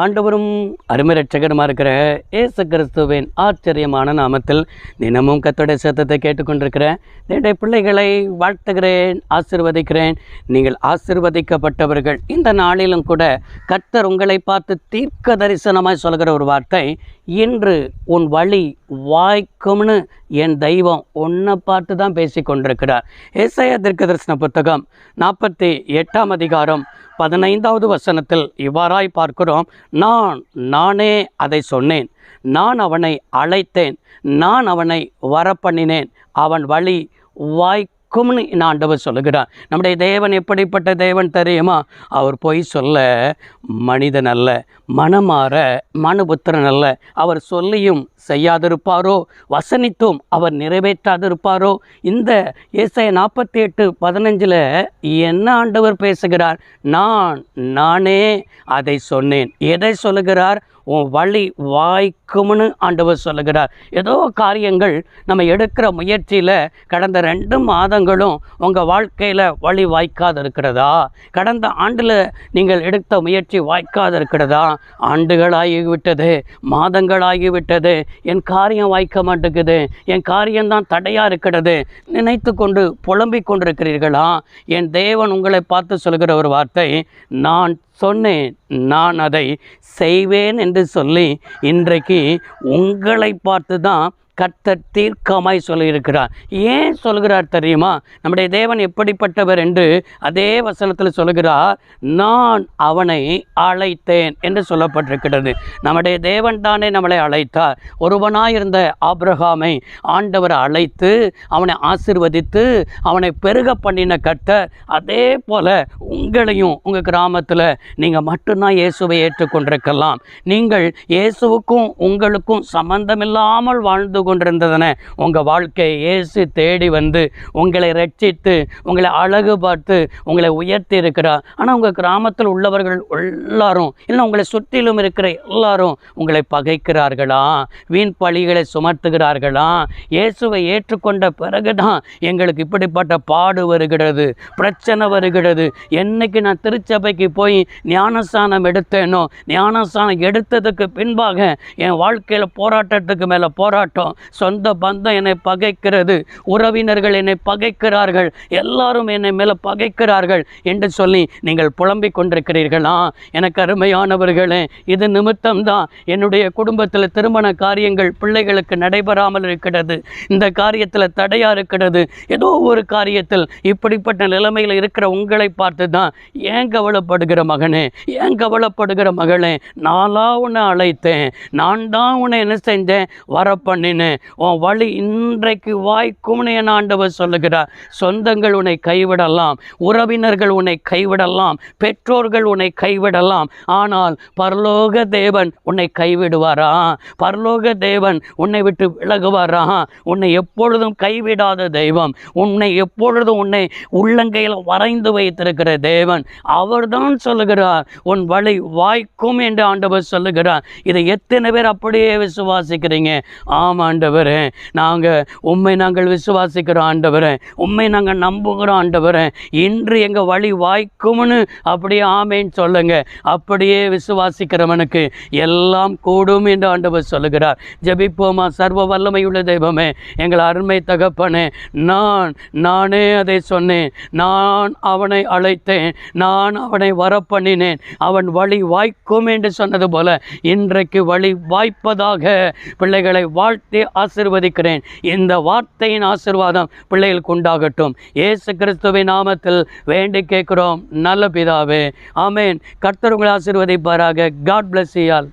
ஆண்டவரும் அருமை ரட்சகருமா இருக்கிற இயேசு கிறிஸ்துவின் ஆச்சரியமான நாமத்தில் தினமும் கர்த்தருடைய சத்தத்தை கேட்டுக்கொண்டிருக்கிற என்னுடைய பிள்ளைகளை வாழ்த்துகிறேன், ஆசீர்வதிக்கிறேன். நீங்கள் ஆசீர்வதிக்கப்பட்டவர்கள். இந்த நாளிலும் கூட கர்த்தர் உங்களை பார்த்து தீர்க்க தரிசனமாய் சொல்கிற ஒரு வார்த்தை, இன்று உன் வழி வாய்க்கும்னு என் தெய்வம் உன்னை பார்த்து தான் பேசி கொண்டிருக்கிறார். ஏசாயா தீர்க்கதரிசன புத்தகம் 48ஆம் அதிகாரம் 15வது வசனத்தில் இவ்வாறாய் பார்க்கிறோம். நானே அதை சொன்னேன், நான் அவனை அழைத்தேன், நான் அவனை வரப்பண்ணினேன், அவன் வழி வாய்க்கும்னு ஆண்டவர் சொல்லுகிறார். நம்முடைய தேவன் எப்படிப்பட்ட தேவன் தெரியுமா? அவர் பொய் சொல்ல மனிதன் அல்ல, மனமாற மனுபுத்திரன் அல்ல. அவர் சொல்லியும் செய்யாதிருப்பாரோ, வசனித்தும் அவர் நிறைவேற்றாதிருப்பாரோ? இந்த ஏசாயா 48:15 என்ன ஆண்டவர் பேசுகிறார்? நானே அதை சொன்னேன். எதை சொல்லுகிறார்? உன் வழி வாய்க்கும்னு ஆண்டவர் சொல்லுகிறார். ஏதோ காரியங்கள் நம்ம எடுக்கிற முயற்சியில் கடந்த 2 மாதங்களும் உங்கள் வாழ்க்கையில் வழி வாய்க்காது இருக்கிறதா? கடந்த ஆண்டில் நீங்கள் எடுத்த முயற்சி வாய்க்காது இருக்கிறதா? ஆண்டுகளாகிவிட்டது, மாதங்களாகிவிட்டது, என் காரியம் வாய்க்க மாட்டேங்குது, என் காரியம்தான் தடையாக இருக்கிறது நினைத்து கொண்டு புலம்பிக் கொண்டிருக்கிறீர்களா? என் தேவன் உங்களை பார்த்து சொல்கிற ஒரு வார்த்தை, நான் சொன்னேன், நான் அதை செய்வேன் என்று சொல்லி இன்றைக்கு உங்களை பார்த்து தான் கர்த்தர் தீர்க்கமாய் சொல்லியிருக்கிறார். ஏன் சொல்கிறார் தெரியுமா? நம்முடைய தேவன் எப்படிப்பட்டவர் என்று அதே வசனத்தில் சொல்கிறார். நான் அவனை அழைத்தேன் என்று சொல்லப்பட்டிருக்கிறது. நம்முடைய தேவன் தானே நம்மளை அழைத்தார். ஒருவனாயிருந்த ஆபிரகாமை ஆண்டவர் அழைத்து அவனை ஆசீர்வதித்து அவனை பெருக பண்ணின கர்த்தர், அதே போல உங்களையும் உங்கள் கிராமத்தில் நீங்கள் மட்டும்தான் இயேசுவை ஏற்றுக்கொண்டிருக்கலாம். நீங்கள் இயேசுவுக்கும் உங்களுக்கும் சம்பந்தமில்லாமல் வாழ்ந்து கொண்டிருந்ததன உங்கள் வாழ்க்கையை இயேசு தேடி வந்து உங்களை ரட்சித்து உங்களை அழகு பார்த்து உங்களை உயர்த்தி இருக்கிறார். ஆனால் உங்கள் கிராமத்தில் உள்ளவர்கள் எல்லாரும், இல்லை உங்களை சுற்றிலும் இருக்கிற எல்லாரும் உங்களை பகைக்கிறார்களா? வீண் பழிகளை சுமத்துகிறார்களா? இயேசுவை ஏற்றுக்கொண்ட பிறகுதான் எங்களுக்கு இப்படிப்பட்ட பாடு வருகிறது, பிரச்சனை வருகிறது. என்னைக்கு நான் திருச்சபைக்கு போய் ஞானஸ்தானம் எடுத்தேனோ, ஞானஸ்தானம் எடுத்ததுக்கு பின்பாக என் வாழ்க்கையில் போராட்டத்துக்கு மேலே போராட்டம், சொந்த பந்தம் என்னை பகைக்கிறது, உறவினர்கள் என்னை பகைக்கிறார்கள், எல்லாரும் என்னை மேலே பகைக்கிறார்கள் என்று சொல்லி நீங்கள் புலம்பிக் கொண்டிருக்கிறீர்களா? எனக்கு அருமையானவர்களே, இது நிமித்தம்தான் என்னுடைய குடும்பத்தில் திருமண காரியங்கள் பிள்ளைகளுக்கு நடைபெறாமல் இருக்கிறது. இந்த காரியத்தில் தடையாக இருக்கிறது. ஏதோ ஒரு காரியத்தில் இப்படிப்பட்ட நிலைமையில் இருக்கிற உங்களை பார்த்து தான், ஏன் கவலைப்படுகிற மகனே, ஏன் கவலைப்படுகிற மகளே, நானா உன்னை அழைத்தேன், நான் தான் உன்னை என்ன செஞ்சேன், வர பண்ணினேன். உன் வழி இன்றைக்கு வாய்க்கும்னு என் ஆண்டவர் சொல்லுகிறார். சொந்தங்கள் உன்னை கைவிடலாம், உறவினர்கள் உன்னை கைவிடலாம், பெற்றோர்கள் உன்னை கைவிடலாம், ஆனால் பரலோக தேவன் உன்னை கைவிடுவாரா? பரலோக தேவன் உன்னை விட்டு விலகுவாரா? உன்னை எப்பொழுதும் கைவிடாத தெய்வம், உன்னை எப்பொழுதும் உன்னை உள்ளங்கையில் வரைந்து வைத்திருக்கிற தேவன், அவர்தான் சொல்லுகிறார் உன் வழி வாய்க்கும் என்று ஆண்டவர் சொல்லுகிறார். இதை எத்தனை பேர் அப்படியே விசுவாசிக்கிறீங்க? ஆமாம் ஆண்டவரே, நாங்கள் விசுவாசிக்கிறோம் ஆண்டவரே, உண்மை நாங்கள் நம்புகிறோம் ஆண்டவரே, இன்று எங்கள் வழி வாய்க்கும்னு அப்படியே ஆமேன்னு சொல்லுங்க. அப்படியே விசுவாசிக்கிறவனுக்கு எல்லாம் கூடும் என்று ஆண்டவர் சொல்லுகிறார். ஜெபிப்போமா? சர்வ வல்லமையுள்ள தெய்வமே, எங்கள் அருமை தகப்பனே, நானே அதை சொன்னேன், நான் அவனை அழைத்தேன், நான் அவனை வரப்பண்ணினேன், அவன் வழி வாய்க்கும் என்று சொன்னது போல இன்றைக்கு வழி வாய்ப்பதாக பிள்ளைகளை வாழ்த்தி ஆசீர்வதிக்கிறேன். இந்த வார்த்தையின் ஆசீர்வாதம் பிள்ளைகளுக்கு உண்டாகட்டும். இயேசு கிறிஸ்துவின் நாமத்தில் வேண்டி கேட்கிறோம் நல்ல பிதாவே, ஆமேன். கர்த்தர் உங்களை ஆசீர்வதிப்பாராக. God bless you all.